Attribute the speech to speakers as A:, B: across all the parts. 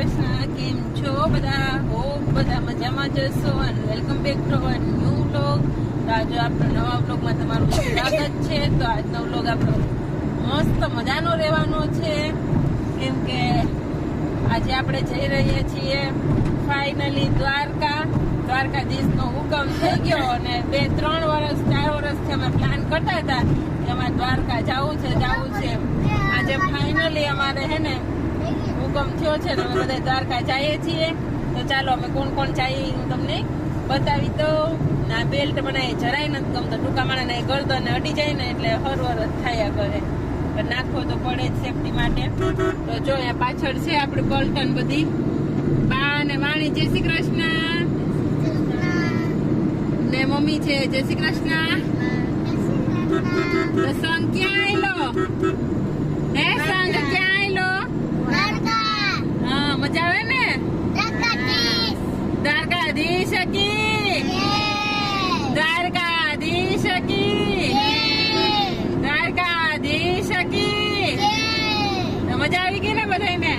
A: કૃષ્ણ. કેમ છો બધા? હોપ બધા મજામાં જશો અને welcome back to our new vlog. તો આજે આપણો નવા વ્લોગમાં તમારું સ્વાગત છે. તો આજનો વ્લોગ આપણો મસ્ત મજાનો રહેવાનો છે, કેમ કે આજે આપણે જઈ રહ્યા છીએ ફાઇનલી દ્વારકાધીશનો હુકમ થઈ ગયો અને 2-3 વર્ષ 4 વર્ષથી અમે પ્લાન કરતા હતા કે અમારે દ્વારકા જવું છે. આજે ફાઇનલી અમારે હે ને હુકમ થયો છે ને અમે બધા દ્વારકા જઈએ છીએ. તો ચાલો અમે કોણ જઈએ હું તમને બતાવી દઉં. ના બેલ્ટ બનાવી જરાય નથી ગમતો, ટૂંકા માણે ગરદન અડી જાય ને એટલે હરવર જ થયા કરે, નાખવો તો પડે જ સેફટી માટે. તો જો અહીંયા પાછળ છે આપણી પલટન બધી. બા અને વાણી જય શ્રી કૃષ્ણ ને મમ્મી છે જય શ્રી કૃષ્ણ. તો સંગ ક્યાં આવેલો હે? સંગ ક્યાં આવેલો? હા, મજા આવે ને? દ્વારકાધીશ કી દ્વારકાધીશ કી દ્વારકાધીશ કી. મજા આવી ગઈ ને બધાને?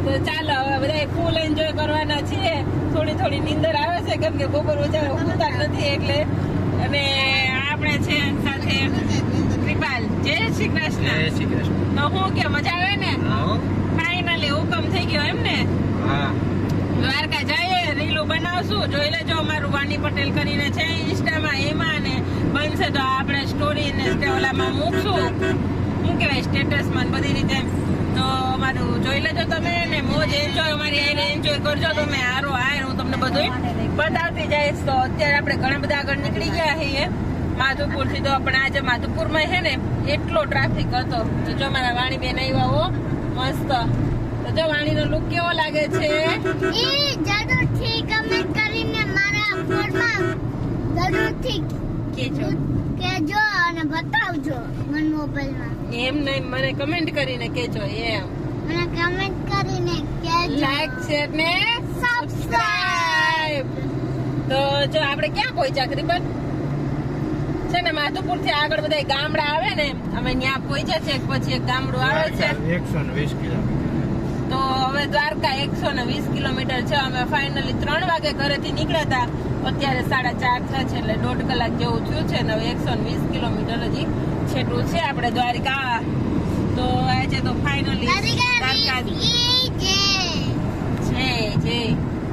A: તો ચાલો હવે બધા ફૂલ એન્જોય કરવાના છીએ. થોડી નીંદર આવે છે કેમ કે બપોર વચ્ચે ઊંઘતા નથી એટલે. અને આપણે છે સાથે કૃપાલ. જય શ્રી કૃષ્ણ. તો હું કે મજા આવે ને? ફાઇનલી હુકમ થઈ ગયો એમ ને? દ્વારકા જઈએ, રીલું બનાવશું. જોઈ લેજો અમારું વાની પટેલ કરીને છે ઇન્સ્ટામાં, એમાં ને બનશે તો આપણે સ્ટોરી ને ઓલામાં મૂકશું. શું કહેવાય, સ્ટેટસમાં બધી રીતે. તો અમારું જોઈ લેજો તમે ને મોજ એન્જોય અમારી આઈને એન્જોય કરજો તમે. હું તમને બધું બતાવતી જઈશ. તો અત્યારે આપણે ઘણા બધા આગળ નીકળી ગયા છીએ માધુપુર થી. તો પણ આજે માધુપુરમાં છે ને એટલો ટ્રાફિક હતો. તો જો મારા વાણીબેન આવ્યા હો મસ્ત. તો જો વાણીનો લુક કેવો લાગે છે?
B: જરૂરથી કમેન્ટ કરીને મારા ફોનમાં જરૂરથી કેજો અને બતાવજો મને મોબાઈલમાં.
A: એમ નહીં, મને કમેન્ટ કરીને કેજો. એમ
B: મને કમેન્ટ કરીને કેજો.
A: લાઈક શેર ને સબસ્ક્રાઇબ. તો જો આપણે ક્યાં પહોંચ્યા કરીબન છે ને માધુપુર થી આગળ બધા ગામડા આવે ને, અમે ત્યાં પહોંચ્યા છે. પછી એક ગામડું આવે છે
C: 120 કિલોમીટર.
A: તો હવે દ્વારકા 120 કિલોમીટર છે. અમે ફાઇનલી 3 વાગે ઘરેથી નીકળ્યા હતા, અત્યારે 4:30 થયા છે એટલે 1.5 કલાક જેવું થયું છે ને. હવે 120 કિલોમીટર હજી છેટું છે આપણે દ્વારકા. તો આજે તો ફાઇનલી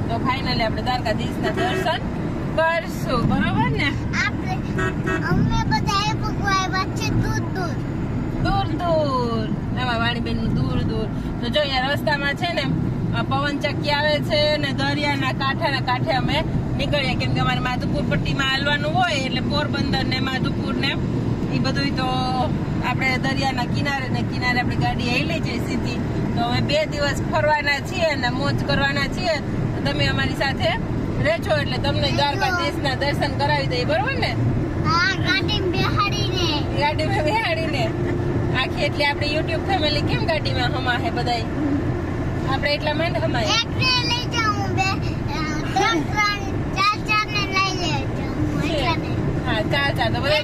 A: તો ફાઇનલી આપણે દ્વારકાધીશના દર્શન કરશું, બરોબર ને?
B: અમે બધા ભગવાન વચ્ચે
A: દૂર એમાં વાણીબેન નું દૂર. તો જો અહીંયા રસ્તામાં છે ને પવન ચક્કી આવે છે ને દરિયાના કાંઠે અમે નીકળીએ, કેમ કે અમારે માધુપુર પટ્ટીમાં હાલવાનું હોય એટલે પોરબંદર ને માધુપુર ને એ બધું. તો આપણે દરિયાના કિનારે આપણી ગાડી આવેલી છે સીધી. તો હવે 2 દિવસ ફરવાના છીએ અને મોજ કરવાના છીએ. તો તમે અમારી સાથે રહેજો એટલે તમને દ્વારકાધીશના દર્શન કરાવી દઈએ, બરોબર ને? ગાડીમાં બેહાડીને આખી એટલે આપણી યુટ્યુબ ફેમિલી કેમ ગાડીમાં હમાહે બધાય, આપણે એટલા માટે હમાય. હા, 4 તો બધા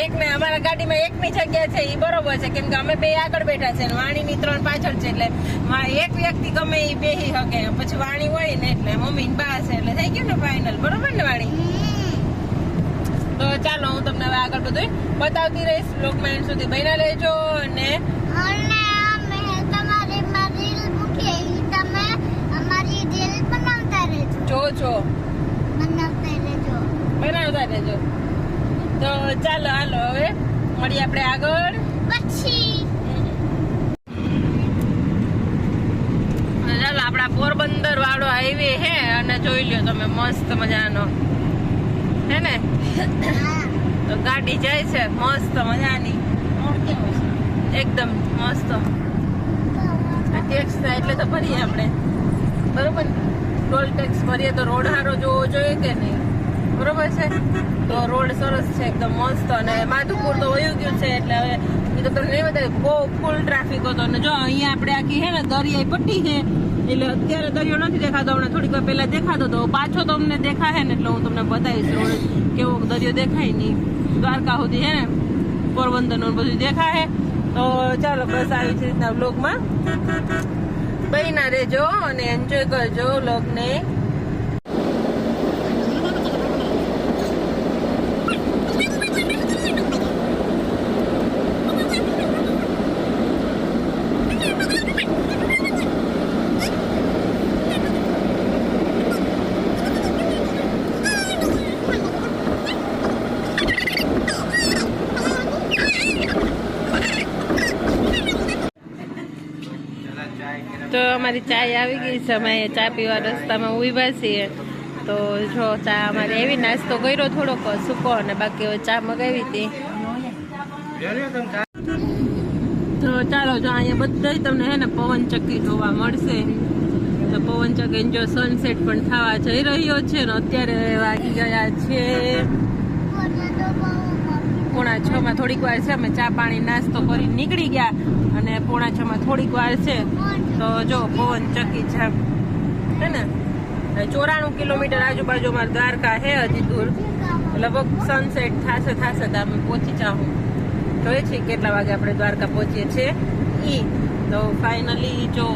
A: એક ને અમારા ગાડીમાં એકની જગ્યા છે એ બરોબર છે, કેમ કે અમે 2 આગળ બેઠા છે ને વાણીની 3 પાછળ છે. એટલે એક વ્યક્તિ ગમે એ બેહી શકે. પછી વાણી હોય ને એટલે મમ્મી ને બા છે એટલે થઈ ગયું ને ફાઇનલ, બરોબર ને વાણી? તો ચાલો હું તમને હવે આગળ બધું બતાવતી રહીશ. બ્લોગમાં એન્ડ સુધી બન્યા રહેજો. અને બનાવતા રહેજો. તો ચાલો હાલો હવે મળીએ આપણે આગળ
B: પછી.
A: ચાલો આપડા પોરબંદર વાળો હાઈવે હે અને જોઈ લ્યો તમે મસ્ત મજાનો હે ને. તો ગાડી જાય છે મસ્ત મજાની, એકદમ મસ્ત. ટેક્સ થાય એટલે તો ભરીએ આપણે, બરોબર? ટોલ ટેક્સ ભરીએ તો રોડ હારો જોવો જોઈએ કે નહીં, બરોબર છે? તો રોડ સરસ છે એકદમ મસ્ત. અને માધુપુર તો વયું ગયું છે એટલે હવે એ તો તમને નહીં બતાવે, બહુ ફૂલ ટ્રાફિક હતો. અને જો અહીંયા આપણે આખી હે ને દરિયાઈ પટ્ટી છે એટલે અત્યારે દરિયો નથી દેખાતો, હમણાં થોડીક વાર પહેલા દેખાતો હતો. પાછો તો અમને દેખાય ને એટલે હું તમને બતાવીશ રોડ કેવો દરિયો દેખાય નહીં. દ્વારકા સુધી હે ને પોરબંદર નું બધું દેખાય. તો ચાલો બસ આવી છે રીતના બ્લોગમાં બહીના રહેજો અને એન્જોય કરજો વ્લોગને. તો અમારી ચાય આવી ગઈ છે. અમે ચા પીવા રસ્તામાં ઉભા છીએ. તો જો ચા અમારે એવી નાસ્તો કર્યો થોડોક સૂકો અને બાકી હવે ચા મગાવી હતી. તો ચાલો જો અહીંયા બધા તમને હે ને પવન ચક્કી જોવા મળશે. તો પવન ચક્કી જો સનસેટ પણ થવા જઈ રહ્યો છે ને અત્યારે વાગી ગયા છે 6:45 થોડીક વાર છે. અમે ચા પાણી નાસ્તો કરી નીકળી ગયા અને 6:45 થોડીક વાર છે. તો જો પવન ચક્કી છે હે ને 94 કિલોમીટર આજુબાજુ અમારે દ્વારકા હે હજી દૂર. લગભગ સનસેટ થશે તો અમે પહોંચી જાઉં. જોઈએ છીએ કેટલા વાગે આપણે દ્વારકા પહોંચીએ છીએ ઈ. તો ફાઇનલી જો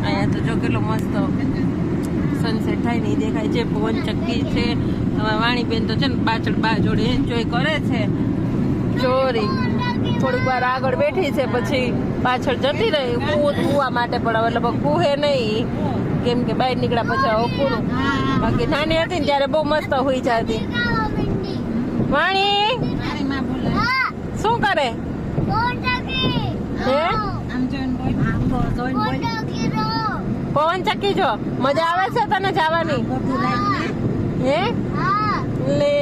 A: અહીંયા તો જો કેટલો મસ્ત સનસેટ થાય ને ઈ દેખાય છે. પવન ચક્કી છે. તમારા વાણીબેન તો છે ને પાછળ બા જોડે એન્જોય કરે છે. ચોરી થોડીક વાર આગળ બેઠી છે પછી પાછળ જતી રહી કૂવા માટે. પણ હવે લગભગ કૂહે નહીં કેમ કે બહાર નીકળ્યા પછી હવે પૂરું. બાકી નાની હતી ને ત્યારે બહુ મસ્ત હોઈ જતી. વાણી શું કરે હે? પવન ચક્કી જો મજા આવે છે તને જવાની હે લે.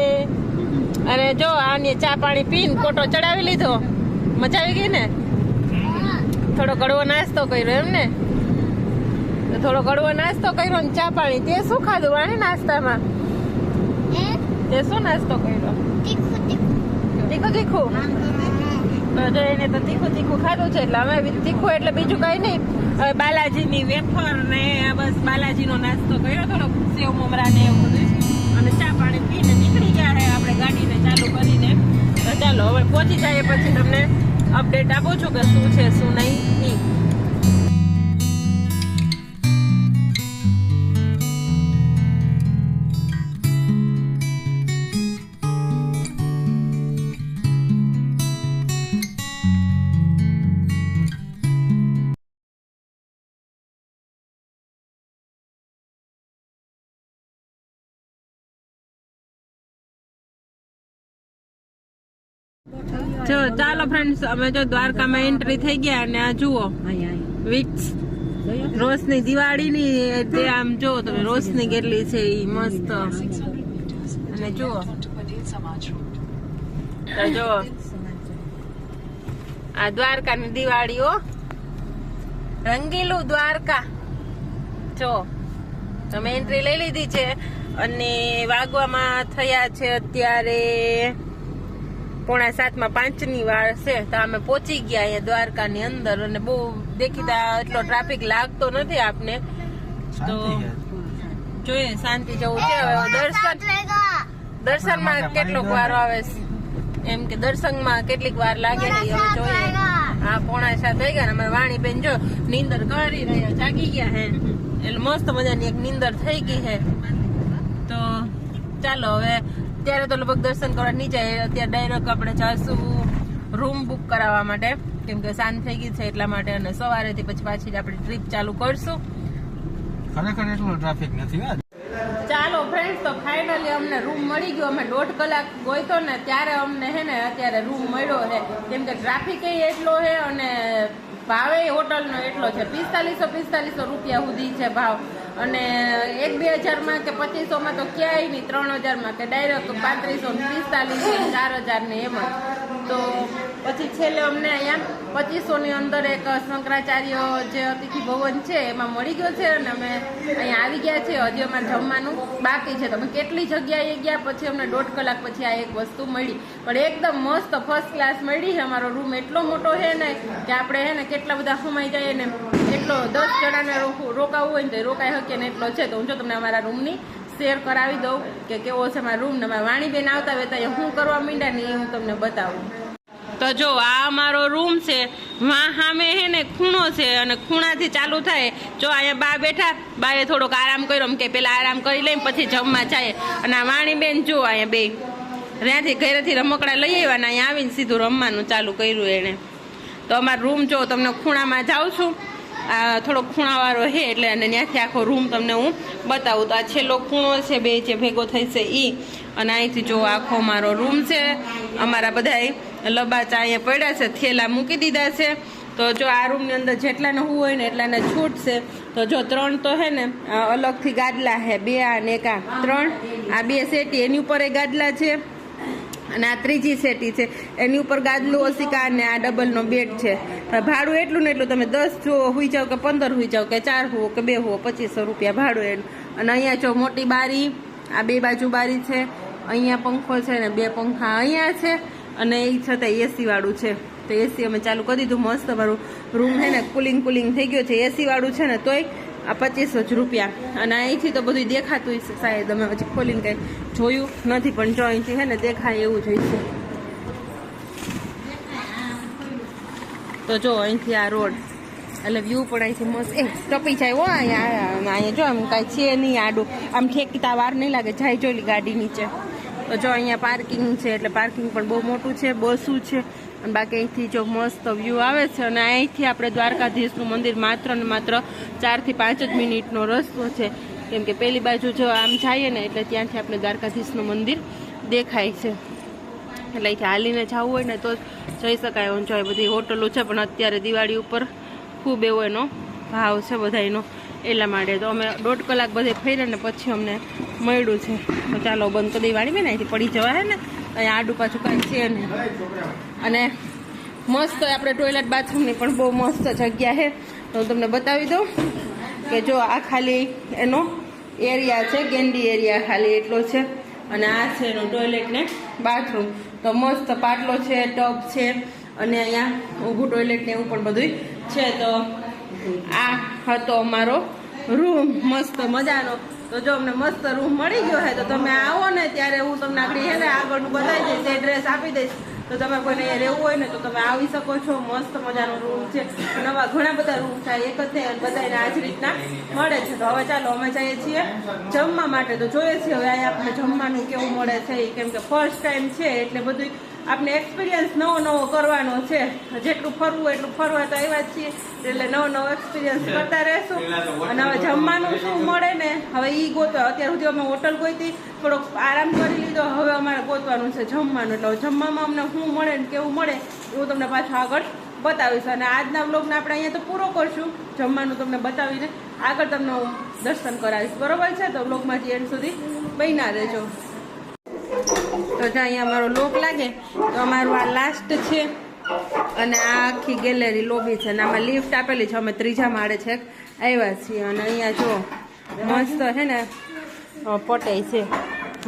A: અને જો આની ચા પાણી પીને કોટો ચડાવી લીધો. મજા આવી ગઈ ને? થોડો કડવો નાસ્તો કર્યો એમ ને? થોડો કડવો નાસ્તો કર્યો ને ચા પાણી. તે શું ખાધું વાણી નાસ્તામાં? તે શું નાસ્તો કર્યો? તીખું તો જો એને તો તીખું ખાધું છે એટલે અમે તીખું એટલે બીજું કઈ નહીં. હવે બાલાજીની વેફર ને બસ બાલાજીનો નાસ્તો કર્યો થોડો સેવ મમરા ને એવું બધું અને ચા પાણી પીને નીકળી ગયા છે આપણે ગાડીને ચાલુ કરીને. તો ચાલો હવે પહોંચી જાય પછી તમને અપડેટ આપું છું કે શું છે શું નહીં. જો ચાલો ફ્રેન્ડ્સ અમે જો દ્વારકામાં એન્ટ્રી થઈ ગયા અને આ જુઓ વિક્સ રોશની દિવાળીની તે આમ જો તમે રોશની કેટલી છે ઈ મસ્ત. અને જુઓ તો જો આ દ્વારકાની દિવાળીઓ રંગીલું દ્વારકા. જો તમે એન્ટ્રી લઈ લીધી છે અને વાગવામાં થયા છે અત્યારે 6:45 વાર છે. તો અમે પહોંચી ગયા અહીંયા દ્વારકાની અંદર અને બહુ દેખીતા એટલો ટ્રાફિક લાગતો નથી આપને. તો જોઈએ શાંતિ જવું છે. દર્શનમાં કેટલોક વાર આવે એમ કે દર્શનમાં કેટલીક વાર લાગે છે હવે જોઈએ. હા 6:45 થઈ ગયા. અમારા વાણીબેન જો નીંદર કરી રહ્યા જાગી ગયા હે એટલે મસ્ત મજાની એક નીંદર થઈ ગઈ છે. તો ચાલો હવે અત્યારે તો લગભગ દર્શન કરવા નહીં જાય. અત્યારે ડાયરેક્ટ આપણે જાશું રૂમ બુક કરાવવા માટે કેમ કે સાંજ થઈ ગઈ છે એટલા માટે. અને સવારેથી પછી પાછી આપણે ટ્રીપ ચાલુ કરશું.
C: ખરેખર એટલો ટ્રાફિક નથી.
A: ચાલો ફ્રેન્ડ્સ તો ફાઇનલી અમને રૂમ મળી ગયો. અમે 1.5 કલાક ગોઈતો ને ત્યારે અમને હે ને અત્યારે રૂમ મળ્યો છે કેમ કે ટ્રાફિક એટલો છે અને ભાવે હોટલનો એટલો છે 4500 રૂપિયા સુધી છે ભાવ. અને 1-2 હજારમાં કે 2500માં તો ક્યાંય નહીં. 3000માં કે ડાયરેક્ટ 3500 4000 ને એમ જ. તો પછી છેલ્લે અમને અહીંયા 2500ની અંદર એક શંકરાચાર્ય જે અતિથિ ભવન છે એમાં મળી ગયો છે અને અમે અહીંયા આવી ગયા છે. હજી અમારે જમવાનું બાકી છે. તમે કેટલી જગ્યાએ ગયા પછી અમને 1.5 કલાક પછી આ એક વસ્તુ મળી પણ એકદમ મસ્ત ફર્સ્ટ ક્લાસ મળી છે. અમારો રૂમ એટલો મોટો છે ને કે આપણે હે ને કેટલા બધા સમાઈ જાય ને એટલો 10 જણાને રોકાવું હોય ને તો રોકાઈ શકીએ ને એટલો છે. તો હું જો તમને અમારા રૂમની શેર કરાવી દઉં કે કેવો છે અમારા રૂમ ને અમારા વાણીબેન આવતા હોય તો હું કરવા માંડ્યા ને એ હું તમને બતાવું. તો જો આ અમારો રૂમ છે. વાં સામે હે ને ખૂણો છે અને ખૂણાથી ચાલુ થાય જો અહીંયા બા બેઠા, બાએ થોડોક આરામ કર્યો, એમ કે પેલા આરામ કરી લઈને પછી જમવા જાય. અને આ વાણીબેન જો અહીંયા બે ત્યાંથી ઘરેથી રમકડા લઈ આવ્યા ને અહીંયા આવીને સીધું રમવાનું ચાલુ કર્યું એને. તો અમારો રૂમ જો તમને ખૂણામાં જાઉં છું, આ થોડોક ખૂણાવાળો છે એટલે અને ત્યાંથી આખો રૂમ તમને હું બતાવું. તો આ છેલ્લો ખૂણો છે, બે જે ભેગો થઈ છે ઈ, અને અહીંથી જો આખો અમારો રૂમ છે. અમારા બધા લબાચા અહીંયા પડ્યા છે, થેલા મૂકી દીધા છે. તો જો આ રૂમની અંદર જેટલાને હું હોય ને એટલાને છૂટ છે. તો જો 3 તો હે ને અલગથી ગાદલા છે, 2 આ ને એક આ 3, આ 2 સેટી એની ઉપર એ ગાદલા છે, અને આ ત્રીજી સેટી છે એની ઉપર ગાદલું ઓસિકા અને આ ડબલનો બેડ છે. ભાડું એટલું ને એટલું, તમે 10 જો હુઈ જાવ કે 15 હુઈ જાવ કે 4 હુવો કે 2 હુવો, 2500 રૂપિયા ભાડું એનું. અને અહીંયા જો મોટી બારી, આ 2 બાજુ બારી છે, અહીંયા પંખો છે ને 2 પંખા અહીંયા છે, અને એ છતાં એસી વાળું છે. તો એસી અમે ચાલુ કરી દીધું, મસ્ત મારું રૂમ છે ને કુલિંગ થઈ ગયો છે. એસી વાળું છે ને તોય આ 2500 જ રૂપિયા. અને અહીંથી તો બધું દેખાતું છે, શાયદ અમે પછી ખોલીને કંઈ જોયું નથી, પણ જો અહીંથી છે ને દેખાય એવું જોઈશે. તો જો અહીંથી આ રોડ એટલે વ્યૂ પણ અહીંથી મસ્ત ટપી જાય હો. અહીંયા જો આમ કાંઈ છે નહીં આડું, આમ ઠેકતા વાર નહીં લાગે, જાય જોઈ ગાડી નીચે. તો જો અહીંયા પાર્કિંગ છે, એટલે પાર્કિંગ પણ બહુ મોટું છે, બસું છે. અને બાકી અહીંથી જો મસ્ત વ્યૂ આવે છે. અને અહીંથી આપણે દ્વારકાધીશનું મંદિર માત્ર ને માત્ર 4 થી 5 જ મિનિટનો રસ્તો છે, કેમ કે પેલી બાજુ જો આમ જઈએ ને એટલે ત્યાંથી આપણે દ્વારકાધીશનું મંદિર દેખાય છે. એટલે અહીંથી હાલીને જવું હોય ને તો જઈ શકાય. જો બધી હોટલો છે, પણ અત્યારે દિવાળી ઉપર ખૂબ એવો એનો ભાવ છે બધાનો, એટલા માટે. તો અમે 1.5 કલાક બધે ફર્યા ને પછી અમને મળ્યું છે. તો ચાલો બંધ કરી વાળી બેન, અહીંથી પડી જવા હે ને, અહીંયા આડું પાછું કાંઈ છે નહીં. અને મસ્ત આપણે ટોયલેટ બાથરૂમની પણ બહુ મસ્ત જગ્યા છે. તો હું તમને બતાવી દઉં કે જો આ ખાલી એનો એરિયા છે, ગેંડી એરિયા ખાલી એટલો છે. અને આ છે એનો ટોયલેટ ને બાથરૂમ. તો મસ્ત પાટલો છે, ટબ છે, અને અહીંયા ઊભું ટોયલેટ ને એવું પણ બધું છે. તો આ હતો અમારો રૂમ મસ્ત મજાનો. તો જો અમને મસ્ત રૂમ મળી ગયો છે, તો તમે આવો ને ત્યારે હું તમને આગળનું બતાવી દઈશ, એડ્રેસ આપી દઈશ. તો તમે કોઈને રહેવું હોય ને તો તમે આવી શકો છો. મસ્ત મજાનો રૂમ છે, નવા ઘણા બધા રૂમ છે, એક જ નહીં, બધાને આ જ રીતના મળે છે. તો હવે ચાલો અમે જઈએ છીએ જમવા માટે. તો જોઈએ છીએ હવે અહીંયા આપણે જમવાનું કેવું મળે છે, કેમ કે ફર્સ્ટ ટાઈમ છે એટલે બધું આપણે એક્સપિરિયન્સ નવો કરવાનો છે. જેટલું ફરવું એટલું ફરવા તો આવ્યા જ છીએ, એટલે નવો એક્સપિરિયન્સ કરતા રહેશું. અને હવે જમવાનું શું મળે ને હવે ઈ ગોતવા. અત્યાર સુધી અમે હોટલ ગોતી, થોડોક આરામ કરી લીધો, હવે અમારે ગોતવાનું છે જમવાનું. એટલે જમવામાં અમને શું મળે ને કેવું મળે એવું તમને પાછું આગળ બતાવીશ. અને આજના વ્લોગને આપણે અહીંયા તો પૂરો કરશું, જમવાનું તમને બતાવીને આગળ તમને હું દર્શન કરાવીશ. બરોબર છે? તો વ્લોગમાંથી એન્ડ સુધી બન્યા રહેજો. તો જ્યાં અહીંયા અમારો લોક લાગે તો અમારું આ લાસ્ટ છે, અને આ આખી ગેલેરી લોબી છે, અને આમાં લિફ્ટ આપેલી છે. અમે 3જા માળે છે આવ્યા છીએ. અને અહીંયા જો મસ્ત છે ને પટે છે,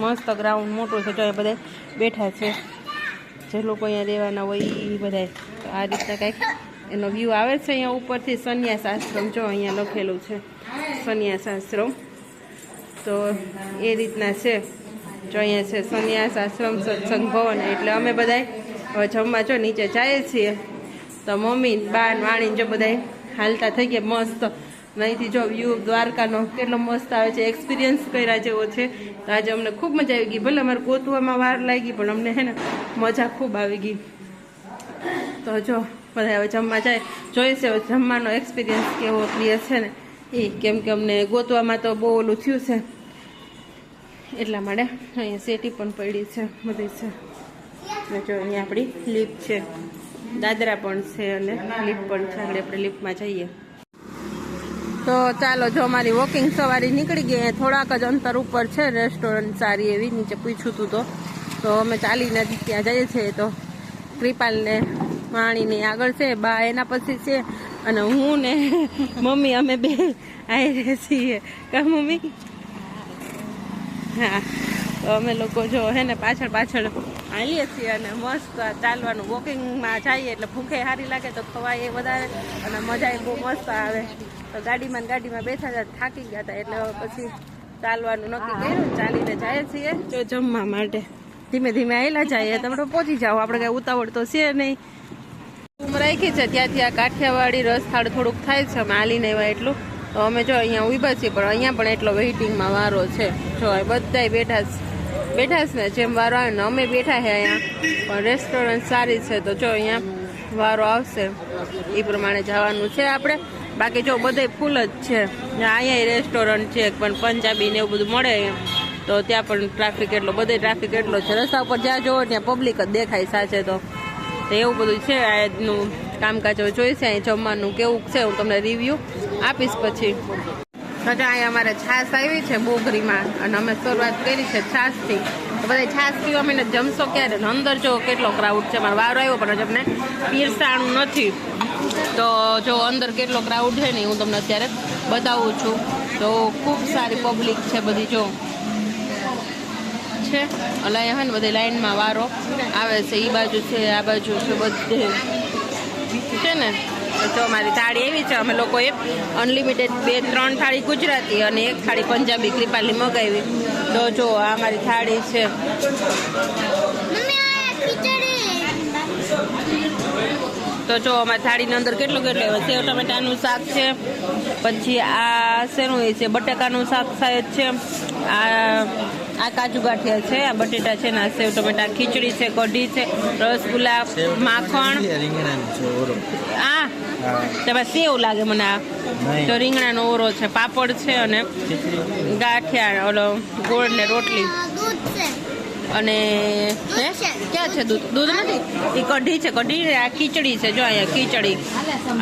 A: મસ્ત ગ્રાઉન્ડ મોટું છે. જો એ બધા બેઠા છે, જે લોકો અહીંયા રહેવાના હોય એ બધા. આ રીતના કંઈક એનો વ્યૂ આવે છે અહીંયા ઉપરથી. સંન્યાસ આશ્રમ જો અહીંયા લખેલું છે, સંન્યાસ આશ્રમ. તો એ રીતના છે. જો અહીંયા છે સંન્યાસ આશ્રમ સત્સંગ ભવન. એટલે અમે બધા હવે જમવા જો નીચે જઈએ છીએ. તો મમ્મી, બા, વાણી જો બધા હાલતા થઈ ગયા મસ્ત. અહીંથી જો વ્યૂ દ્વારકાનો કેટલો મસ્ત આવે છે, એક્સપિરિયન્સ કર્યા જેવો છે. તો આજે અમને ખૂબ મજા આવી ગઈ. ભલે અમારે ગોતવામાં વાર લાગી, પણ અમને હે ને મજા ખૂબ આવી ગઈ. તો જો બધા હવે જમવા જાય, જોઈશે હવે જમવાનો એક્સપિરિયન્સ કેવો ક્લિયર છે ને એ, કેમ કે અમને ગોતવામાં તો બહુ ઓલું થયું છે, એટલા માટે. અહીંયા સેટી પણ પડી છે બધી છે. જો અહીંયા આપણી લિફ્ટ છે, દાદરા પણ છે અને લિફ્ટ પણ છે. આગળ આપણે લિફ્ટમાં જઈએ. તો ચાલો, જો અમારી વોકિંગ સવારી નીકળી ગઈ. થોડાક જ અંતર ઉપર છે રેસ્ટોરન્ટ સારી એવી, નીચે પૂછ્યું હતું તો અમે ચાલીને ત્યાં જઈએ છીએ. તો કૃપાલને વાણીને આગળ છે, બા એના પછી છે, અને હું ને મમ્મી અમે બે આવી છીએ. કા મમ્મી? હા. તો અમે લોકો જો હે ને પાછળ હાલીએ છીએ, અને મસ્ત ચાલવાનું વોકિંગમાં જઈએ એટલે ભૂખે સારી લાગે તો ખવાય એ વધારે, અને મજા બહુ મસ્ત આવે. તો ગાડીમાં બેઠા હતા, થાકી ગયા હતા, એટલે પછી ચાલવાનું નક્કી કર્યું, ચાલીને જાય છીએ જો જમવા માટે. ધીમે ધીમે આવેલા જઈએ, તમે પહોંચી જાઓ, આપણે કઈ ઉતાવળ તો છે નહીં. રૂમ રાખી છે ત્યાંથી આ કાઠિયાવાડી રસ્તાળ થોડુંક થાય છે, અમે હાલીને આવ્યા એટલું. તો અમે જો અહીંયા ઊભા છીએ પણ અહીંયા પણ એટલો વેઇટિંગમાં વારો છે. જો અહીં બધાય બેઠા છે ને જેમ વારો આવે ને અમે બેઠા છે અહીંયા પણ રેસ્ટોરન્ટ સારી છે તો જો અહીંયા વારો આવશે એ પ્રમાણે જવાનું છે આપણે. બાકી જો બધે ફૂલ જ છે. અહીંયા રેસ્ટોરન્ટ છે પણ પંજાબી ને એવું બધું મળે તો ત્યાં પણ ટ્રાફિક એટલો બધે ટ્રાફિક એટલો છે. રસ્તા ઉપર જ્યાં જોવો ત્યાં પબ્લિક જ દેખાય સાચે તો એવું બધું છે. આજનું કામકાજ જોઈશે અહીં જમવાનું કેવું છે હું તમને રિવ્યૂ આપીશ પછી. હજુ અહીંયા અમારે છાશ આવી છે બોગરીમાં અને અમે શરૂઆત કરી છે છાશથી. તો બધા છાશ પીવા મને જમશો ક્યારે? અંદર જો કેટલો ક્રાઉડ છે. મારો વારો આવ્યો પણ તમને પીરસાણું નથી તો જો અંદર કેટલો ક્રાઉડ છે ને હું તમને અત્યારે બતાવું છું. તો ખૂબ સારી પબ્લિક છે બધી જો છે. એટલે અહીંયા હોય ને બધી લાઈનમાં વારો આવે છે. એ બાજુ છે આ બાજુ છે બધે છે ને. તો અમારી થાળી એવી છે અમે લોકોએ અનલિમિટેડ 2-3 થાળી ગુજરાતી અને 1 થાળી પંજાબી કૃપાલી મગાવી. તો જો આ અમારી થાળી છે.
B: મમ્મી આ ખીચડી
A: તો જો અમારી થાળીની અંદર કેટલું સેવ ટમેટાનું શાક છે. પછી આ શેનું એ છે બટાકાનું શાક શાયદ છે. આ કાજુ ગાંઠિયા છે. આ બટેટા છે ને આ સેવ ટમેટા ખીચડી છે કઢી છે રસગુલ્લા માખણ. આ તેમાં સેવ લાગે મને. આ તો રીંગણાનો ઓરો છે પાપડ છે અને ગાંઠિયા ઓલો ગોળ ને રોટલી
B: દૂધ છે
A: અને ક્યાં છે દૂધ? દૂધ નથી. એ કઢી છે કઢી. આ ખીચડી છે જો અહીંયા ખીચડી.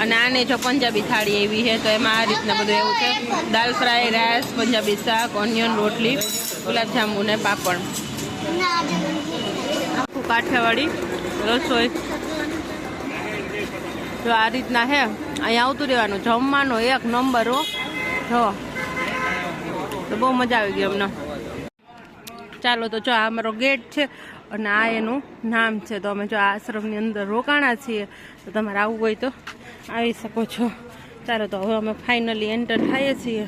A: અને આને જો પંજાબી થાળી એવી છે તો એમાં આ રીતના બધું એવું છે. દાલ ફ્રાય રાઈસ પંજાબી શાક ઓનિયન રોટલી ગુલાબજાંબુ ને પાપડ. આખું કાઠિયાવાડી રસોઈ જો આ રીતના હે. અહીંયા આવતું રહેવાનું જમવાનું 1 નંબર હો. જો તો બહુ મજા આવી ગઈ અમને. ચાલો તો જો આ અમારો ગેટ છે અને આ એનું નામ છે. તો અમે જો આ આશ્રમની અંદર રોકાણા છીએ તો તમારે આવવું હોય તો આવી શકો છો. ચાલો તો હવે અમે ફાઇનલી એન્ટર થઈએ છીએ.